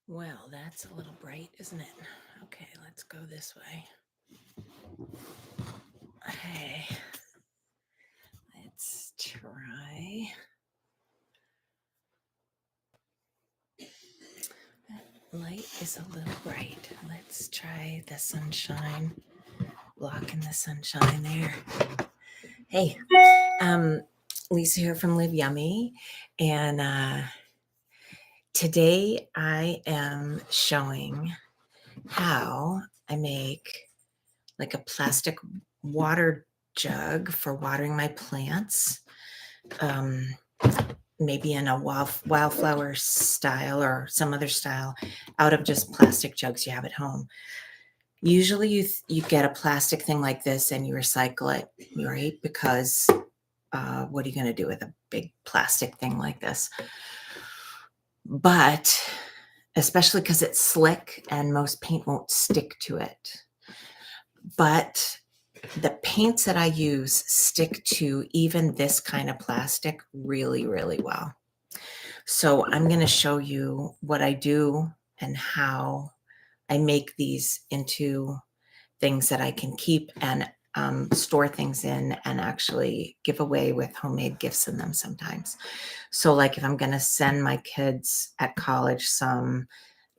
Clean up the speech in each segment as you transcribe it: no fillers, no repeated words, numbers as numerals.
Well, that's a little bright, isn't it? Okay, let's go this way. Hey, let's try. That light is a little bright. Let's try the sunshine. Blocking the sunshine there. Hey, Lisa here from Live Yummy, and today I am showing how I make like a plastic water jug for watering my plants. Maybe in a wildflower style or some other style, out of just plastic jugs you have at home. Usually you get a plastic thing like this and you recycle it, right? Because what are you going to do with a big plastic thing like this? But especially because it's slick and most paint won't stick to it. But the paints that I use stick to even this kind of plastic really, really well. So I'm going to show you what I do and how I make these into things that I can keep and store things in and actually give away with homemade gifts in them sometimes. So like if I'm going to send my kids at college some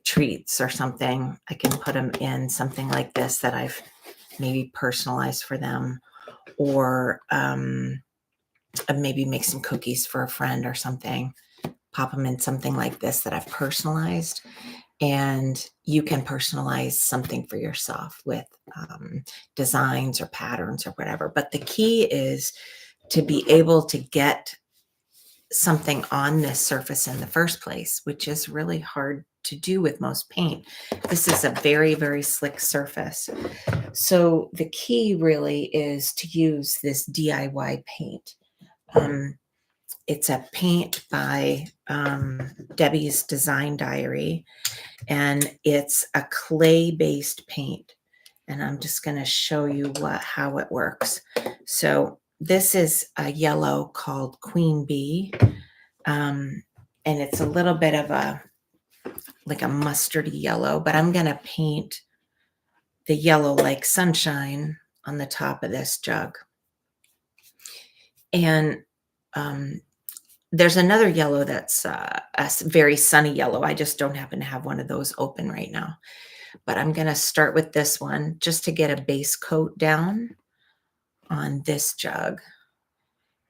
treats or something, I can put them in something like this that I've maybe personalized for them, or maybe make some cookies for a friend or something, pop them in something like this that I've personalized. And you can personalize something for yourself with designs or patterns or whatever. But the key is to be able to get something on this surface in the first place, which is really hard to do with most paint. This is a very, very slick surface. So the key really is to use this DIY paint. It's a paint by Debbie's Design Diary, and it's a clay-based paint. And I'm just going to show you how it works. So this is a yellow called Queen Bee, and it's a little bit of like a mustardy yellow, but I'm going to paint the yellow like sunshine on the top of this jug. And there's another yellow that's a very sunny yellow. I just don't happen to have one of those open right now. But I'm going to start with this one just to get a base coat down on this jug,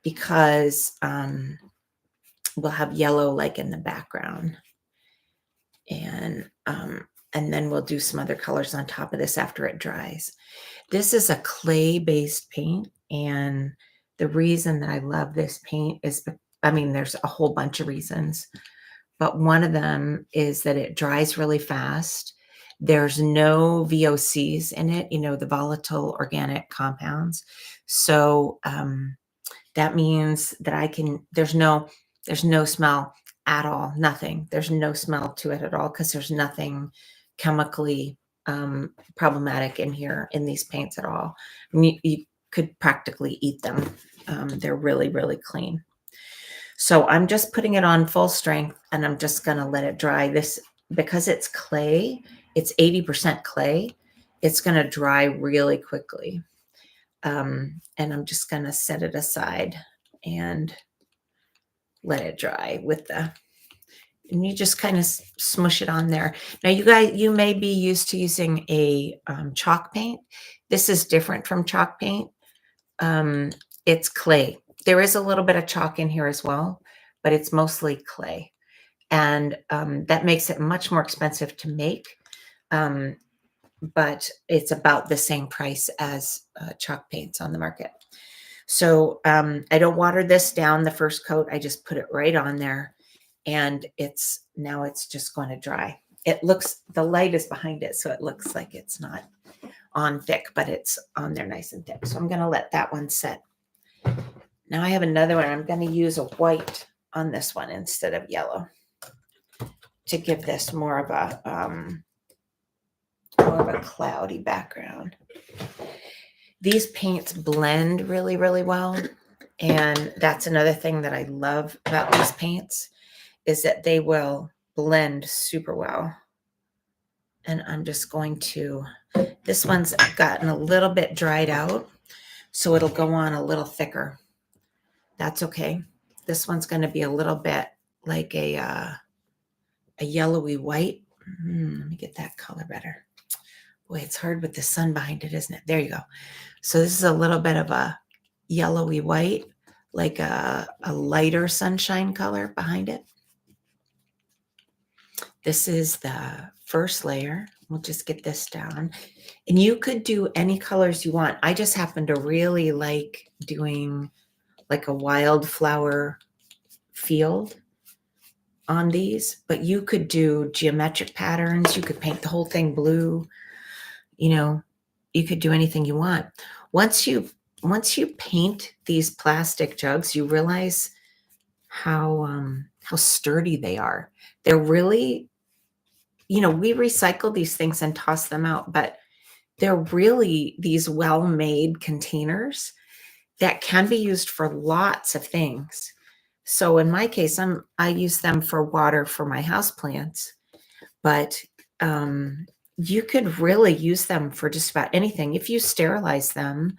because we'll have yellow like in the background. And then we'll do some other colors on top of this after it dries. This is a clay-based paint, and the reason that I love this paint is, I mean, there's a whole bunch of reasons, but one of them is that it dries really fast. There's no VOCs in it, the volatile organic compounds. So that means that there's no smell at all, nothing. There's no smell to it at all because there's nothing chemically problematic in here in these paints at all. I mean, you could practically eat them. They're really, really clean. So I'm just putting it on full strength, and I'm just going to let it dry. This, because it's clay, it's 80% clay. It's going to dry really quickly. And I'm just going to set it aside and let it dry and you just kind of smush it on there. Now, you may be used to using a chalk paint. This is different from chalk paint. It's clay. There is a little bit of chalk in here as well, but it's mostly clay. And that makes it much more expensive to make. But it's about the same price as chalk paints on the market. So I don't water this down the first coat. I just put it right on there, and now it's just going to dry. The light is behind it, so it looks like it's not on thick, but it's on there nice and thick. So I'm going to let that one set. Now I have another one. I'm going to use a white on this one instead of yellow to give this more of a cloudy background. These paints blend really, really well. And that's another thing that I love about these paints, is that they will blend super well. And I'm just going to, this one's gotten a little bit dried out, so it'll go on a little thicker. That's okay. This one's going to be a little bit like a yellowy white. Let me get that color better. Boy, it's hard with the sun behind it, isn't it? There you go. So this is a little bit of a yellowy white, like a lighter sunshine color behind it. This is the first layer. We'll just get this down. And you could do any colors you want. I just happen to really like doing like a wildflower field on these, but you could do geometric patterns. You could paint the whole thing blue. You know, you could do anything you want. Once you paint these plastic jugs, you realize how sturdy they are. They're really, we recycle these things and toss them out, but they're really these well-made containers that can be used for lots of things. So in my case, I use them for water for my houseplants, but you could really use them for just about anything. If you sterilize them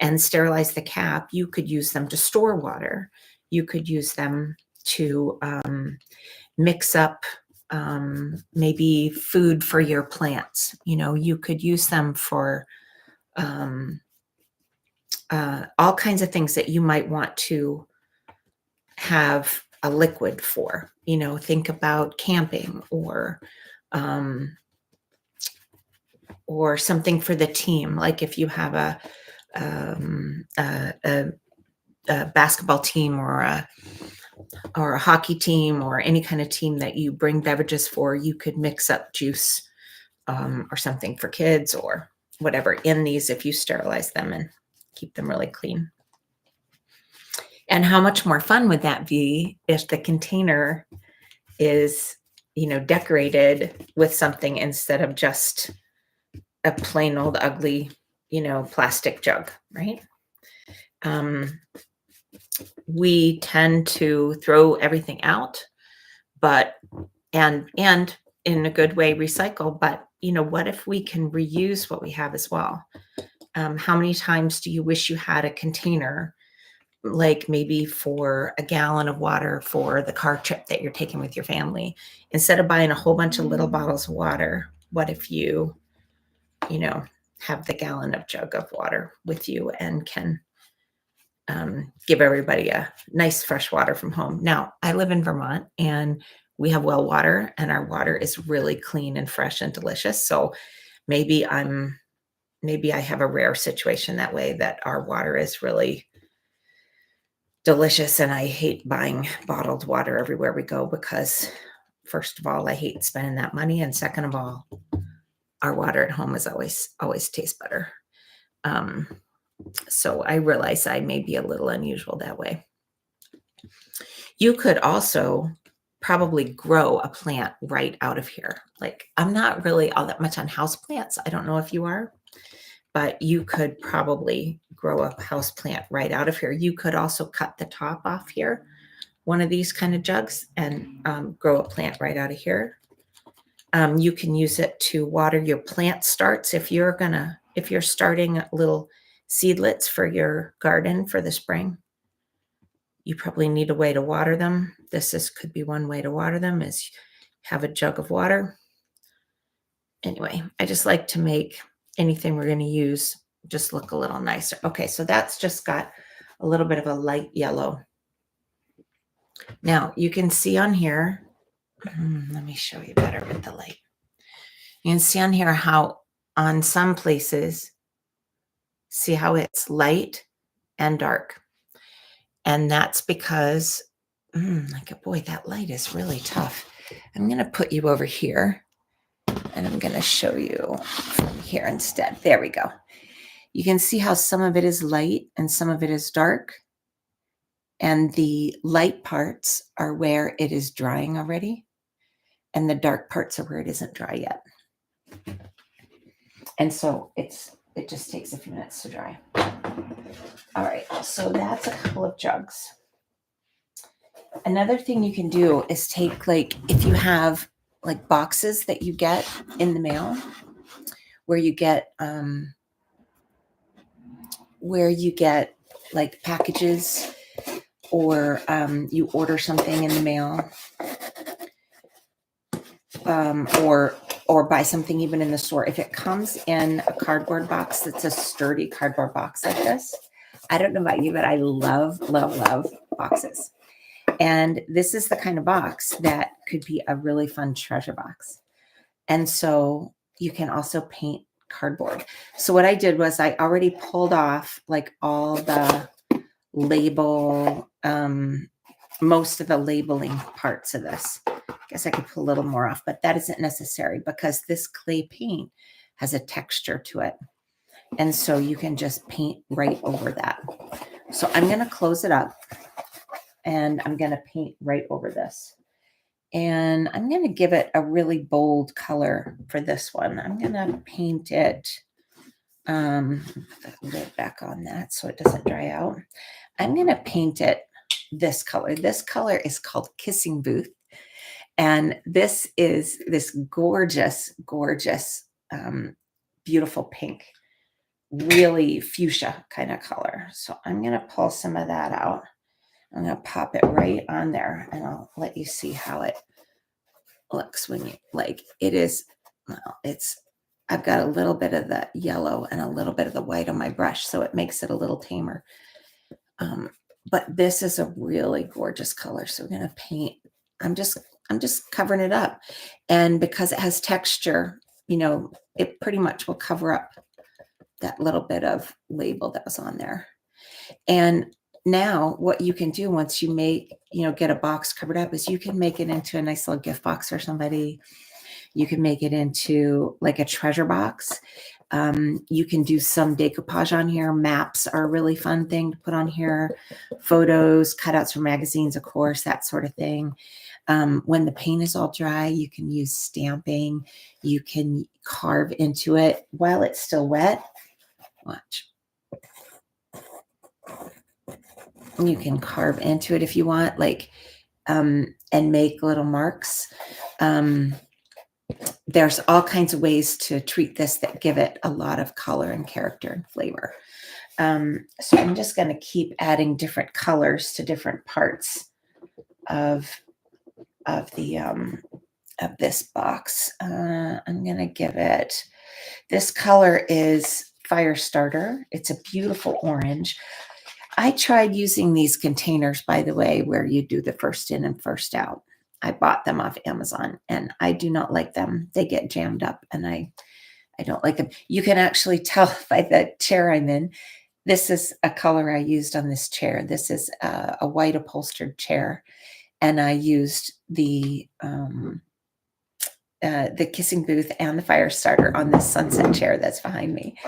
and sterilize the cap, you could use them to store water. You could use them to mix up maybe food for your plants. You could use them for all kinds of things that you might want to have a liquid for. Think about camping or something for the team. Like if you have a basketball team or a hockey team or any kind of team that you bring beverages for, you could mix up juice or something for kids or whatever in these if you sterilize them and keep them really clean. And how much more fun would that be if the container is, decorated with something instead of just a plain old ugly, plastic jug, right? We tend to throw everything out, and in a good way recycle, but what if we can reuse what we have as well? How many times do you wish you had a container, like maybe for a gallon of water for the car trip that you're taking with your family? Instead of buying a whole bunch of little bottles of water, what if you, have the gallon of jug of water with you and can give everybody a nice fresh water from home? Now, I live in Vermont and we have well water, and our water is really clean and fresh and delicious. So maybe I have a rare situation that way, that our water is really delicious and I hate buying bottled water everywhere we go, because first of all, I hate spending that money, and second of all, our water at home is always tastes better. So I realize I may be a little unusual that way. You could also probably grow a plant right out of here. Like, I'm not really all that much on house plants. I don't know if you are, but you could probably grow a house plant right out of here. You could also cut the top off here, one of these kind of jugs, and grow a plant right out of here. You can use it to water your plant starts. If you're starting little seedlets for your garden for the spring, you probably need a way to water them. This could be one way to water them, is have a jug of water. Anyway, I just like to make anything we're going to use just look a little nicer. Okay, so that's just got a little bit of a light yellow. Now you can see on here, let me show you better with the light. You can see on here how on some places, see how it's light and dark. And that's because, boy, that light is really tough. I'm going to put you over here and I'm going to show you from here instead. There we go. You can see how some of it is light and some of it is dark. And the light parts are where it is drying already. And the dark parts are where it isn't dry yet. And so it just takes a few minutes to dry. All right, so that's a couple of jugs. Another thing you can do is take, like, if you have like boxes that you get in the mail where you get like packages, or you order something in the mail, or buy something even in the store. If it comes in a cardboard box that's a sturdy cardboard box like this, I don't know about you, but I love, love, love boxes. And this is the kind of box that could be a really fun treasure box. And so you can also paint cardboard. So what I did was I already pulled off like all the label, most of the labeling parts of this. I guess I could put a little more off, but that isn't necessary because this clay paint has a texture to it. And so you can just paint right over that. So I'm going to close it up and I'm going to paint right over this. And I'm going to give it a really bold color for this one. I'm going to paint it, put the lid back on that so it doesn't dry out. I'm going to paint it this color. This color is called Kissing Booth. And this is this gorgeous, gorgeous, beautiful pink, really fuchsia kind of color. So I'm going to pull some of that out. I'm going to pop it right on there and I'll let you see how it looks when you, like, it is, well, I've got a little bit of the yellow and a little bit of the white on my brush, so it makes it a little tamer. But this is a really gorgeous color. So we're going to paint, I'm just covering it up. And because it has texture, you know, it pretty much will cover up that little bit of label that was on there. And now what you can do once you make, you know, get a box covered up is you can make it into a nice little gift box for somebody. You can make it into like a treasure box. You can do some decoupage on here. Maps are a really fun thing to put on here. Photos, cutouts from magazines, of course, that sort of thing. When the paint is all dry, you can use stamping. You can carve into it while it's still wet. Watch. You can carve into it if you want, like, and make little marks. There's all kinds of ways to treat this that give it a lot of color and character and flavor. So I'm just going to keep adding different colors to different parts of this box. I'm going to give it, this color is Firestarter. It's a beautiful orange. I tried using these containers, by the way, where you do the first in and first out. I bought them off Amazon and I do not like them. They get jammed up and I don't like them. You can actually tell by the chair I'm in. This is a color I used on this chair. This is a white upholstered chair. And I used the Kissing Booth and the Firestarter on this sunset chair that's behind me.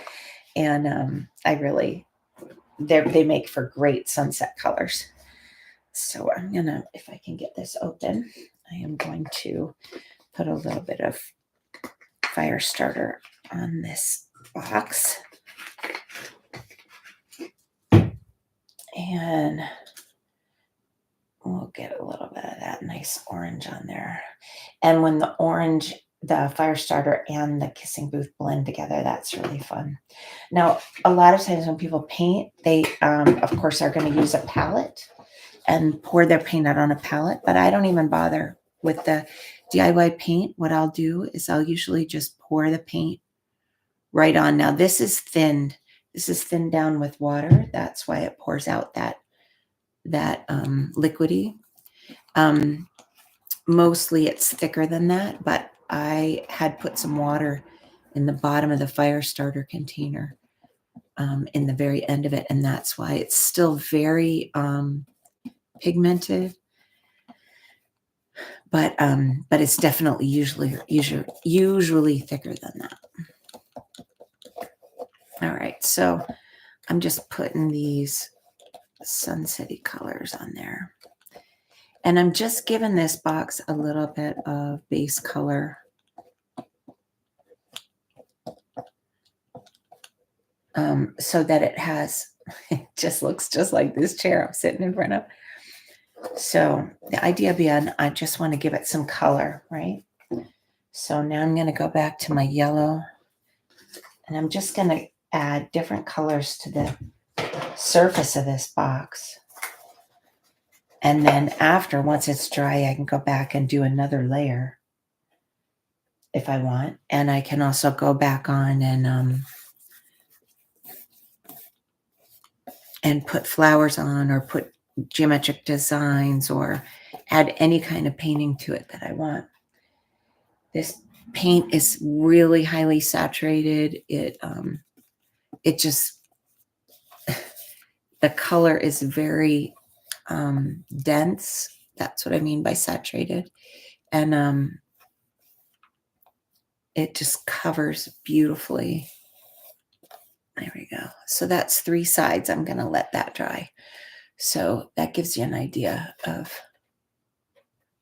And I really, they make for great sunset colors. So I'm gonna, if I can get this open, I am going to put a little bit of Firestarter on this box. And we'll get a little bit of that nice orange on there. And when the orange, the Firestarter and the Kissing Booth blend together, that's really fun. Now, a lot of times when people paint, they, of course, are going to use a palette and pour their paint out on a palette, but I don't even bother with the DIY paint. What I'll do is I'll usually just pour the paint right on. Now, this is thinned. This is thinned down with water. That's why it pours out that liquidy. Mostly it's thicker than that, but I had put some water in the bottom of the Firestarter container in the very end of it, and that's why it's still very pigmented, but it's definitely usually thicker than that. All right, so I'm just putting these sunsetty colors on there. And I'm just giving this box a little bit of base color. So that it has, it just looks just like this chair I'm sitting in front of. So the idea being, I just want to give it some color, right? So now I'm going to go back to my yellow, and I'm just going to add different colors to the surface of this box. And then after, once it's dry, I can go back and do another layer if I want. And I can also go back on and put flowers on, or put geometric designs, or add any kind of painting to it that I want. This paint is really highly saturated. It just, the color is very dense. That's what I mean by saturated. And it just covers beautifully. There we go. So that's 3 sides. I'm going to let that dry. So that gives you an idea of,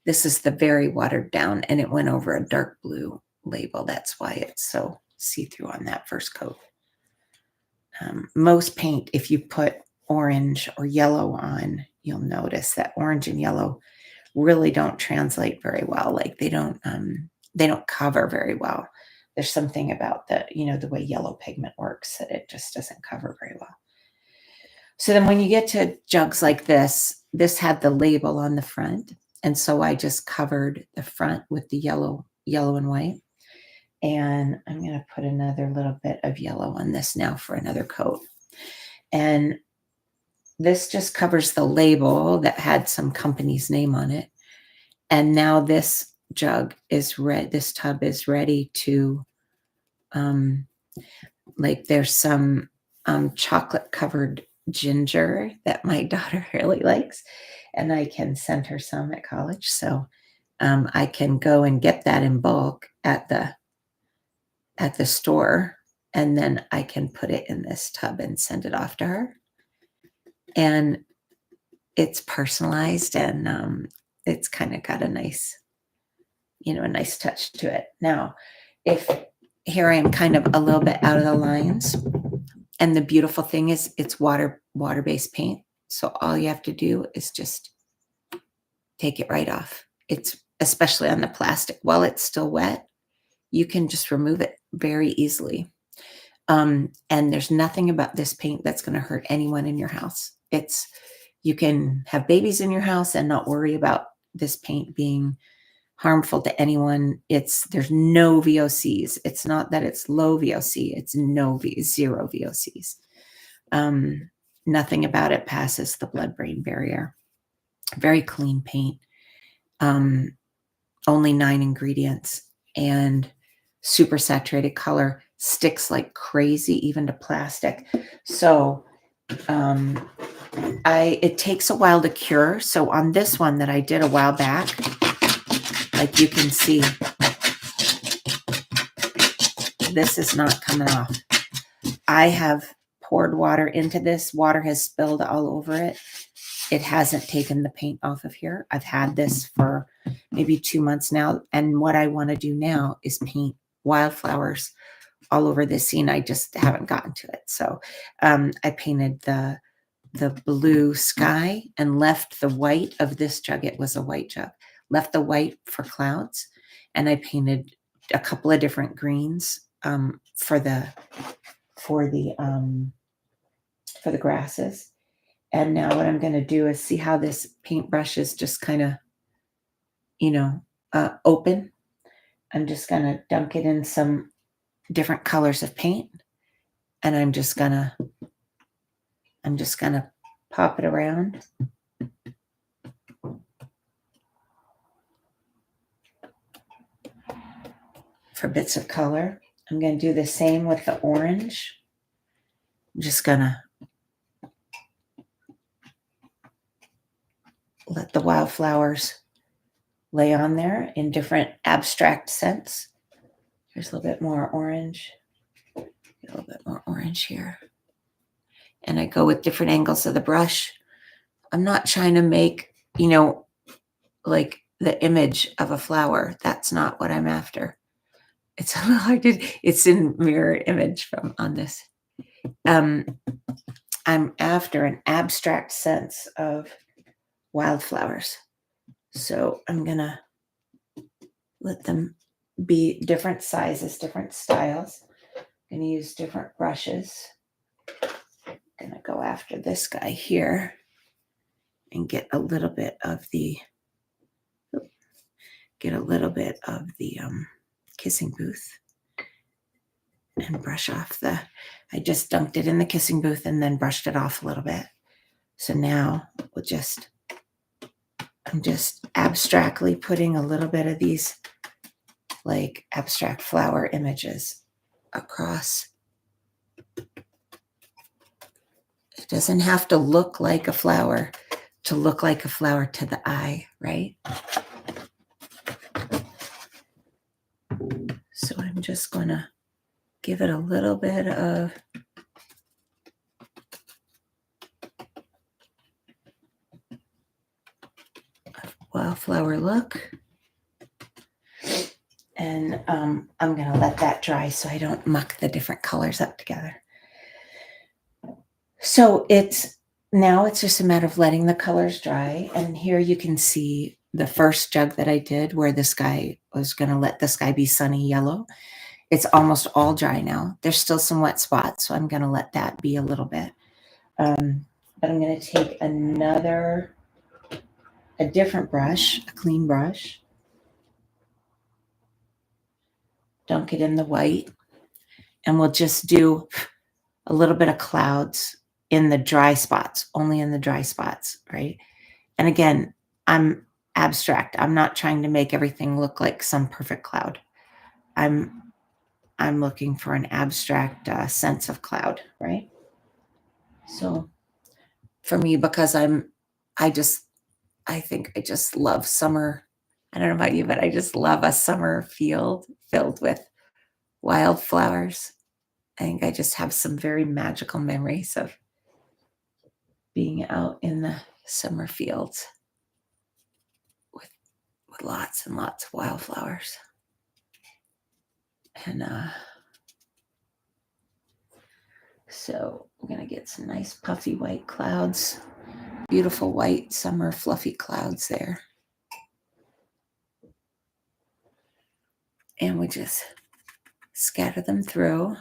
this is the very watered down, and it went over a dark blue label. That's why it's so see-through on that first coat. Most paint, if you put orange or yellow on, you'll notice that orange and yellow really don't translate very well. Like they don't cover very well. There's something about the way yellow pigment works that it just doesn't cover very well. So then when you get to jugs like this had the label on the front. And so I just covered the front with the yellow and white. And I'm going to put another little bit of yellow on this now for another coat. And this just covers the label that had some company's name on it. And now this jug is red. This tub is ready to, like there's some chocolate covered ginger that my daughter really likes, and I can send her some at college. So I can go and get that in bulk at the store, and then I can put it in this tub and send it off to her. And it's personalized, and it's kind of got a nice touch to it. Now, if here I am kind of a little bit out of the lines, and the beautiful thing is it's water-based paint. So all you have to do is just take it right off. It's especially on the plastic. While it's still wet, you can just remove it very easily. And there's nothing about this paint that's going to hurt anyone in your house. You can have babies in your house and not worry about this paint being harmful to anyone. There's no VOCs. It's not that it's low VOC. It's zero VOCs. Nothing about it passes the blood-brain barrier. Very clean paint. Only 9 ingredients, and super saturated color. Sticks like crazy, even to plastic. So it takes a while to cure. So on this one that I did a while back, like you can see, this is not coming off. I have poured water into this. Water has spilled all over it. It hasn't taken the paint off of here. I've had this for maybe 2 months now. And what I want to do now is paint wildflowers all over this scene. I just haven't gotten to it. So I painted the blue sky and left the white of this jug. It was a white jug. Left the white for clouds, and I painted a couple of different greens for the grasses. And now what I'm going to do is see how this paintbrush is just kind of, open. I'm just going to dunk it in some different colors of paint, and I'm just going to pop it around. For bits of color. I'm going to do the same with the orange. I'm just going to let the wildflowers lay on there in different abstract scents. Here's a little bit more orange. A little bit more orange here. And I go with different angles of the brush. I'm not trying to make, like the image of a flower. That's not what I'm after. It's a little hard to, it's in mirror image on this. I'm after an abstract sense of wildflowers. So I'm going to let them be different sizes, different styles. I'm going to use different brushes. I'm going to go after this guy here and get a little bit of the kissing booth and brush off I just dunked it in the kissing booth and then brushed it off a little bit. So now I'm just abstractly putting a little bit of these like abstract flower images across. It doesn't have to look like a flower to look like a flower to the eye, right? So I'm just going to give it a little bit of wildflower look. And I'm going to let that dry so I don't muck the different colors up together. So now it's just a matter of letting the colors dry. And here you can see the first jug that I did where this guy was going to let the sky be sunny yellow. It's almost all dry now. There's still some wet spots, so I'm going to let that be a little bit. But I'm going to take a different brush, a clean brush, dunk it in the white, and we'll just do a little bit of clouds in the dry spots, only in the dry spots, right? And again, I'm abstract. I'm not trying to make everything look like some perfect cloud. I'm looking for an abstract sense of cloud, right? So for me, because I think I just love summer. I don't know about you, but I just love a summer field filled with wildflowers. I think I just have some very magical memories of being out in the summer fields with lots and lots of wildflowers. And so I'm going to get some nice puffy white clouds, beautiful white summer fluffy clouds there. And we just scatter them through.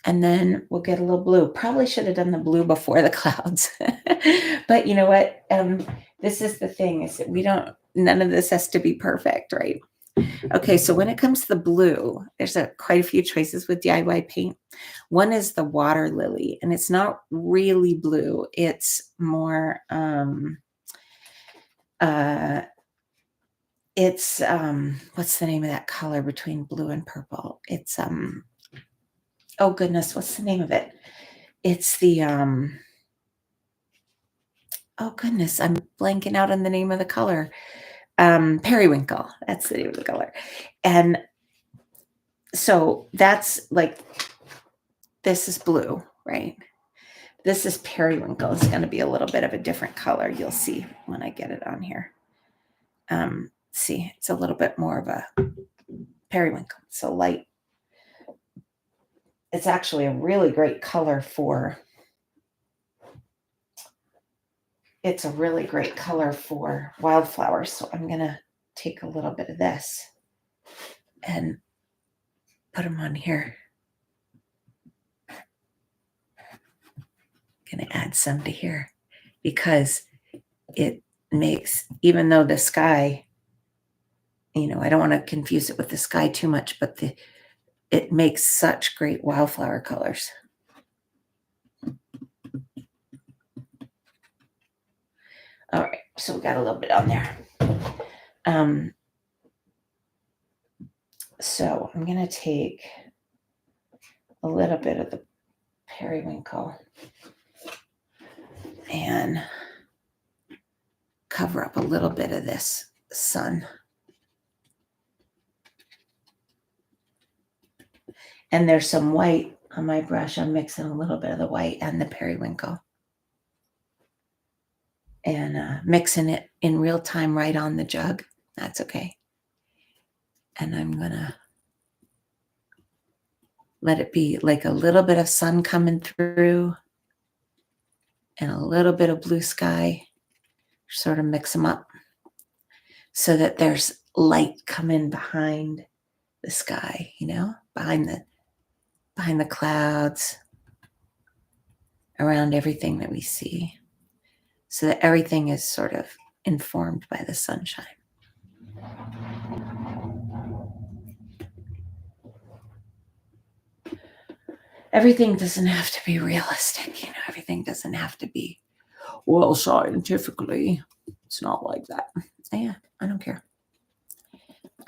And then we'll get a little blue. Probably should have done the blue before the clouds. But you know what? This is the thing, is that none of this has to be perfect, right? Okay, so when it comes to the blue, there's quite a few choices with DIY paint. One is the water lily, and it's not really blue. It's more, what's the name of that color between blue and purple? It's, oh goodness, what's the name of it? It's the, oh goodness, I'm blanking out on the name of the color. Periwinkle, that's the name of the color. And so that's like, this is blue, right? This is periwinkle. It's going to be a little bit of a different color. You'll see when I get it on here. See, it's a little bit more of a periwinkle. So light. It's actually a really great color it's a really great color for wildflowers. So I'm going to take a little bit of this and put them on here. Going to add some to here because it makes, even though the sky, I don't want to confuse it with the sky too much, but it makes such great wildflower colors. All right, so we got a little bit on there. So I'm going to take a little bit of the periwinkle and cover up a little bit of this sun. And there's some white on my brush. I'm mixing a little bit of the white and the periwinkle. And mixing it in real time right on the jug. That's okay. And I'm going to let it be like a little bit of sun coming through and a little bit of blue sky. Sort of mix them up so that there's light come in behind the sky, behind the clouds, around everything that we see, so that everything is sort of informed by the sunshine. Everything doesn't have to be realistic, everything doesn't have to be, well, scientifically. It's not like that. Yeah, I don't care.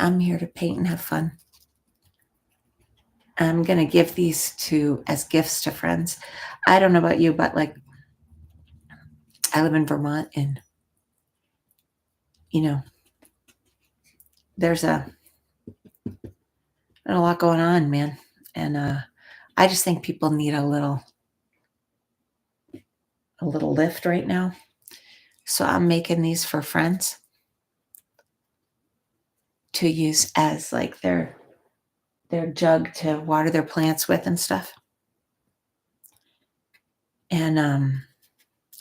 I'm here to paint and have fun. I'm going to give these as gifts to friends. I don't know about you, but like, I live in Vermont, and, there's a lot going on, man. And I just think people need a little lift right now. So I'm making these for friends to use as like their jug to water their plants with and stuff. And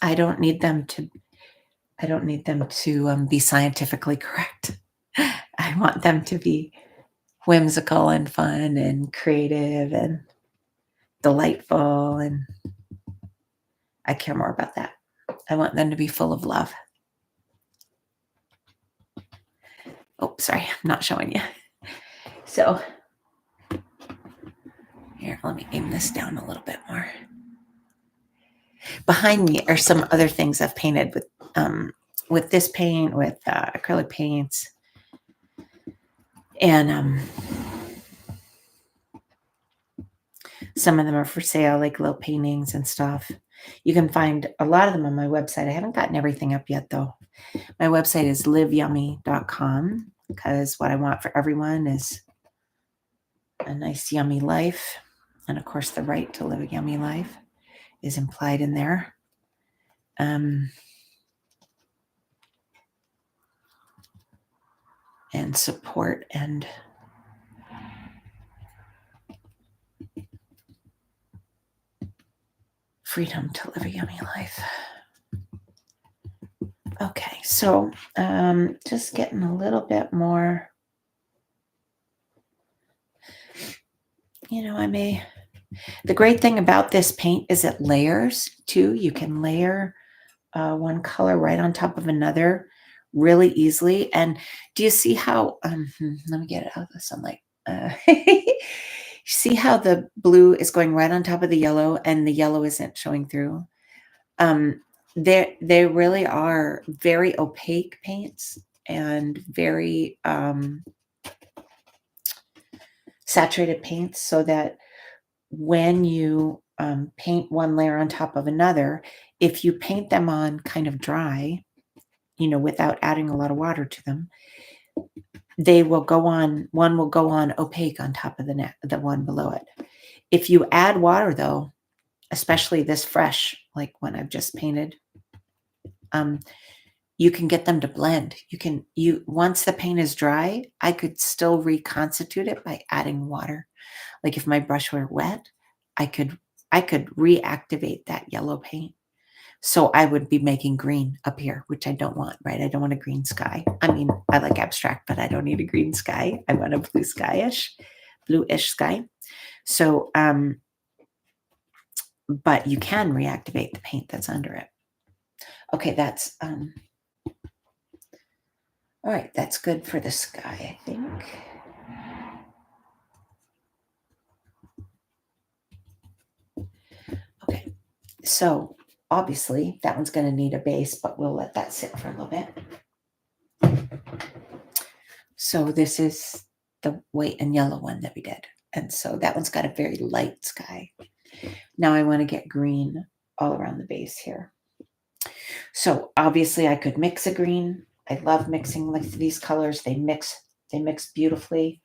I don't need them to be scientifically correct. I want them to be whimsical and fun and creative and delightful, and I care more about that. I want them to be full of love. Oh, sorry, I'm not showing you. So here, let me aim this down a little bit more. Behind me are some other things I've painted with this paint, with acrylic paints, and some of them are for sale, like little paintings and stuff. You can find a lot of them on my website. I haven't gotten everything up yet, though. My website is liveyummy.com, because what I want for everyone is a nice, yummy life. And of course, the right to live a yummy life is implied in there. And support and freedom to live a yummy life. Okay, so just getting a little bit more, the great thing about this paint is it layers too. You can layer one color right on top of another really easily. And do you see how, let me get it out of the sunlight. See how the blue is going right on top of the yellow and the yellow isn't showing through? They really are very opaque paints and very saturated paints, so that when you paint one layer on top of another, if you paint them on kind of dry, without adding a lot of water to them, one will go on opaque on top of the one below it. If you add water, though, especially this fresh, like when I've just painted, you can get them to blend. Once the paint is dry, I could still reconstitute it by adding water. Like if my brush were wet, I could reactivate that yellow paint. So I would be making green up here, which I don't want, right? I don't want a green sky. I mean, I like abstract, but I don't need a green sky. I want a bluish sky. So, but you can reactivate the paint that's under it. Okay, that's, all right, that's good for the sky, I think. Okay, so obviously that one's going to need a base, but we'll let that sit for a little bit. So this is the white and yellow one that we did. And so that one's got a very light sky. Now I want to get green all around the base here. So obviously I could mix a green. I love mixing like these colors. They mix beautifully.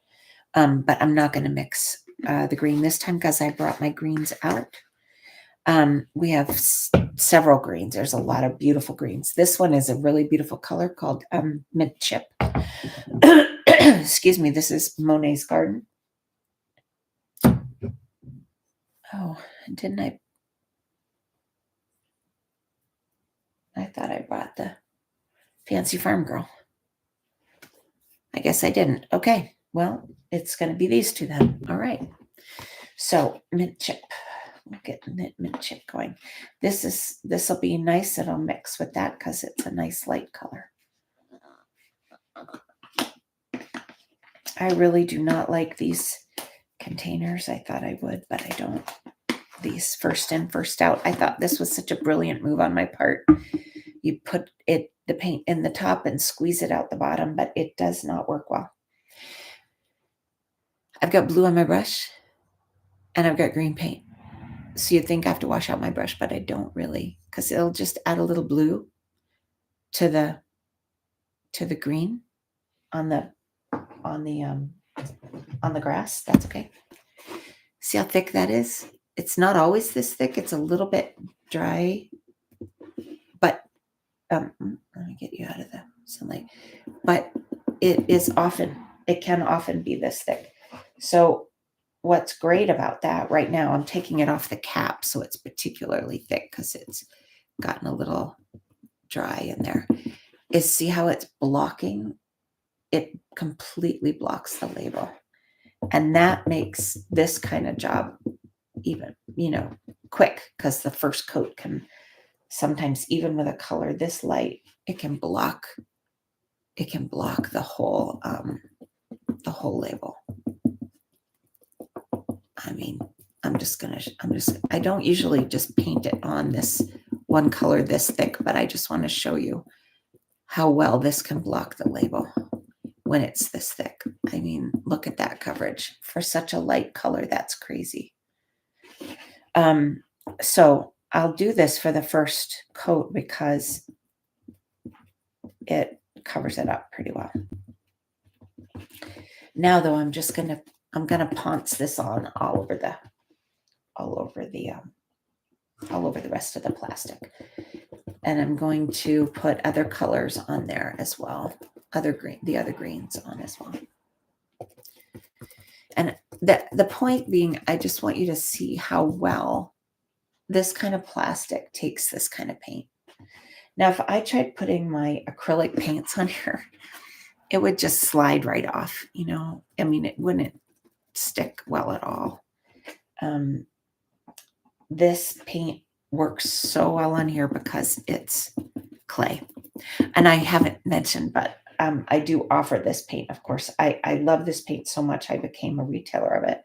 But I'm not going to mix the green this time because I brought my greens out. We have several greens. There's a lot of beautiful greens. This one is a really beautiful color called Midship. Excuse me. This is Monet's Garden. Oh, didn't I? I thought I brought the Fancy Farm Girl. I guess I didn't. Okay, well, it's going to be these two then. All right. So mint chip. We'll get mint chip going. This will be nice. It'll mix with that because it's a nice light color. I really do not like these containers. I thought I would, but I don't. These first in, first out. I thought this was such a brilliant move on my part. You put the paint in the top and squeeze it out the bottom, but it does not work well. I've got blue on my brush and I've got green paint. So you'd think I have to wash out my brush, but I don't really, because it'll just add a little blue to the green on the grass. That's okay. See how thick that is? It's not always this thick. It's a little bit dry, but let me get you out of the sunlight. But it can often be this thick. So what's great about that right now, I'm taking it off the cap, so it's particularly thick because it's gotten a little dry in there, is see how it's blocking? It completely blocks the label. And that makes this kind of job even, quick, because the first coat can sometimes, even with a color this light, it can block the whole label. I mean, I don't usually just paint it on this one color this thick, but I just want to show you how well this can block the label when it's this thick. I mean, look at that coverage. For such a light color, that's crazy. So I'll do this for the first coat because it covers it up pretty well. Now though, I'm gonna ponce this on all over the rest of the plastic. And I'm going to put other colors on there as well. The other greens on as well. And the point being, I just want you to see how well this kind of plastic takes this kind of paint. Now, if I tried putting my acrylic paints on here, it would just slide right off, I mean, it wouldn't stick well at all. This paint works so well on here because it's clay. And I haven't mentioned, but I do offer this paint, of course. I love this paint so much, I became a retailer of it.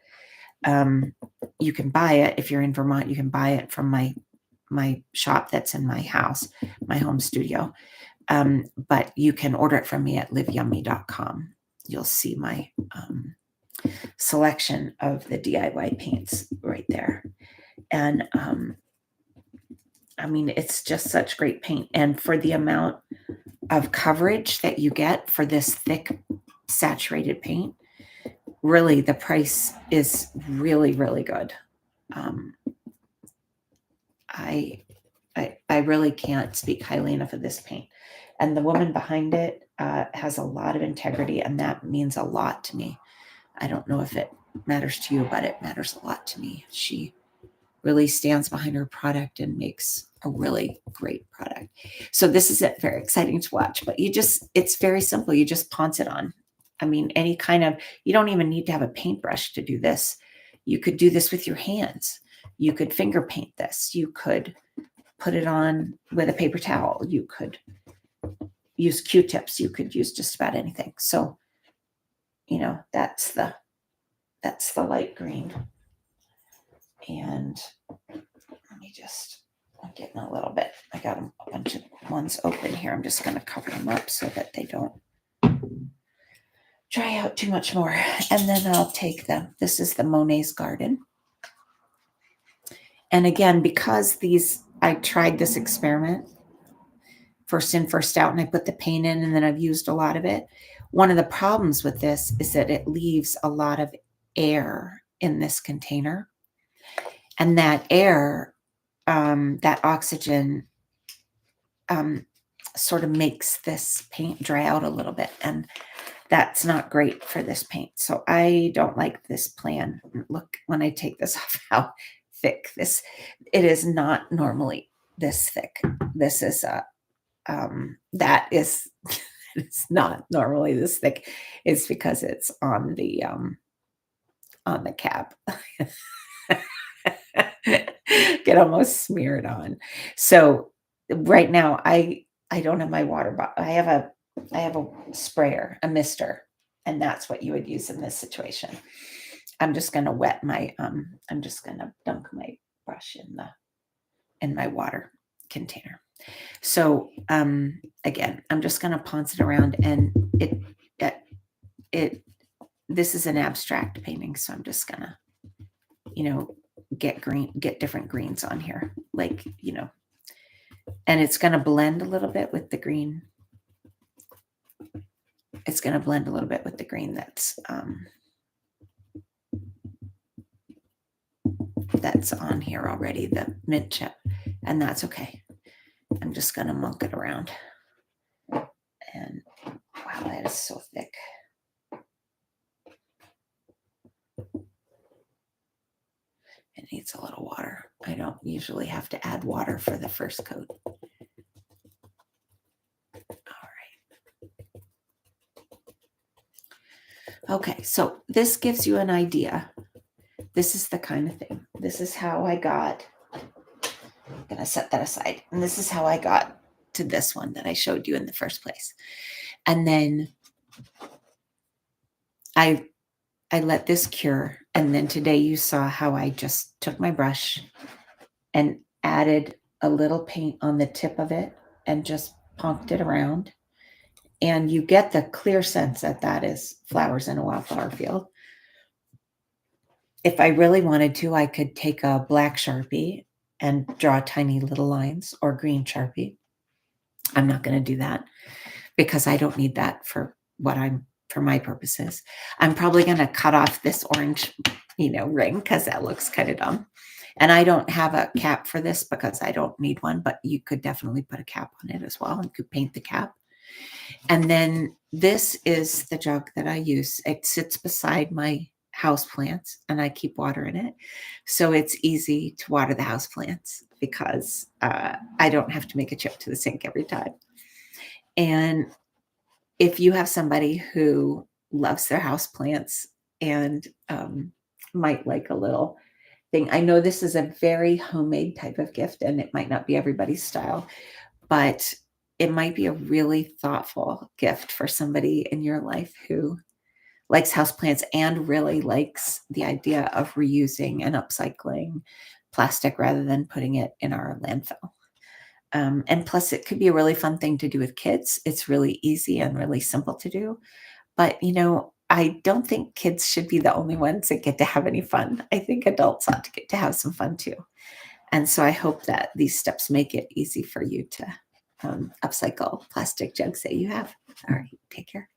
You can buy it if you're in Vermont. You can buy it from my shop that's in my house, my home studio. But you can order it from me at liveyummy.com. You'll see my selection of the DIY paints right there. And I mean, it's just such great paint. And for the amount of coverage that you get for this thick saturated paint, really the price is really, really good. I really can't speak highly enough of this paint. And the woman behind it has a lot of integrity, and that means a lot to me. I don't know if it matters to you, but it matters a lot to me. She really stands behind her product and makes a really great product. So this is very exciting to watch, but it's very simple. You just ponce it on. I mean, you don't even need to have a paintbrush to do this. You could do this with your hands. You could finger paint this. You could put it on with a paper towel. You could use Q-tips. You could use just about anything. So, that's the light green. And I'm getting a little bit, I got a bunch of ones open here. I'm just going to cover them up so that they don't dry out too much more. And then I'll take this is the Monet's Garden. And again, because I tried this experiment, first in, first out, and I put the paint in, and then I've used a lot of it. One of the problems with this is that it leaves a lot of air in this container. And that air, that oxygen, sort of makes this paint dry out a little bit. And that's not great for this paint. So I don't like this plan. Look, when I take this off, how thick it is not normally this thick. This is that is It's not normally this thick. It's because it's on the cap. Get almost smeared on. So right now I don't have my water bottle. I have a sprayer, a mister, and that's what you would use in this situation. I'm just going to wet my I'm just going to dunk my brush in my water container. So again, I'm just going to ponce it around, and it this is an abstract painting, so I'm just going to, get different greens on here, like, and it's going to blend a little bit with the green. It's going to blend a little bit with the green that's on here already, the mint chip, and that's okay. I'm just going to monk it around. And wow, that is so thick. It needs a little water. I don't usually have to add water for the first coat. All right. Okay, so this gives you an idea. This is the kind of thing. This is how I got, I'm going to set that aside. And this is how I got to this one that I showed you in the first place. And then I let this cure. And then today you saw how I just took my brush and added a little paint on the tip of it and just punked it around. And you get the clear sense that that is flowers in a wildflower field. If I really wanted to, I could take a black Sharpie and draw tiny little lines, or green Sharpie. I'm not going to do that because I don't need that for my purposes. I'm probably going to cut off this orange, ring, because that looks kind of dumb. And I don't have a cap for this because I don't need one, but you could definitely put a cap on it as well and could paint the cap. And then this is the jug that I use. It sits beside my house plants and I keep water in it. So it's easy to water the house plants because I don't have to make a trip to the sink every time. And if you have somebody who loves their house plants and might like a little thing, I know this is a very homemade type of gift and it might not be everybody's style, but it might be a really thoughtful gift for somebody in your life who likes houseplants and really likes the idea of reusing and upcycling plastic rather than putting it in our landfill. And plus, it could be a really fun thing to do with kids. It's really easy and really simple to do. But, I don't think kids should be the only ones that get to have any fun. I think adults ought to get to have some fun too. And so I hope that these steps make it easy for you to upcycle plastic jugs that you have. All right, take care.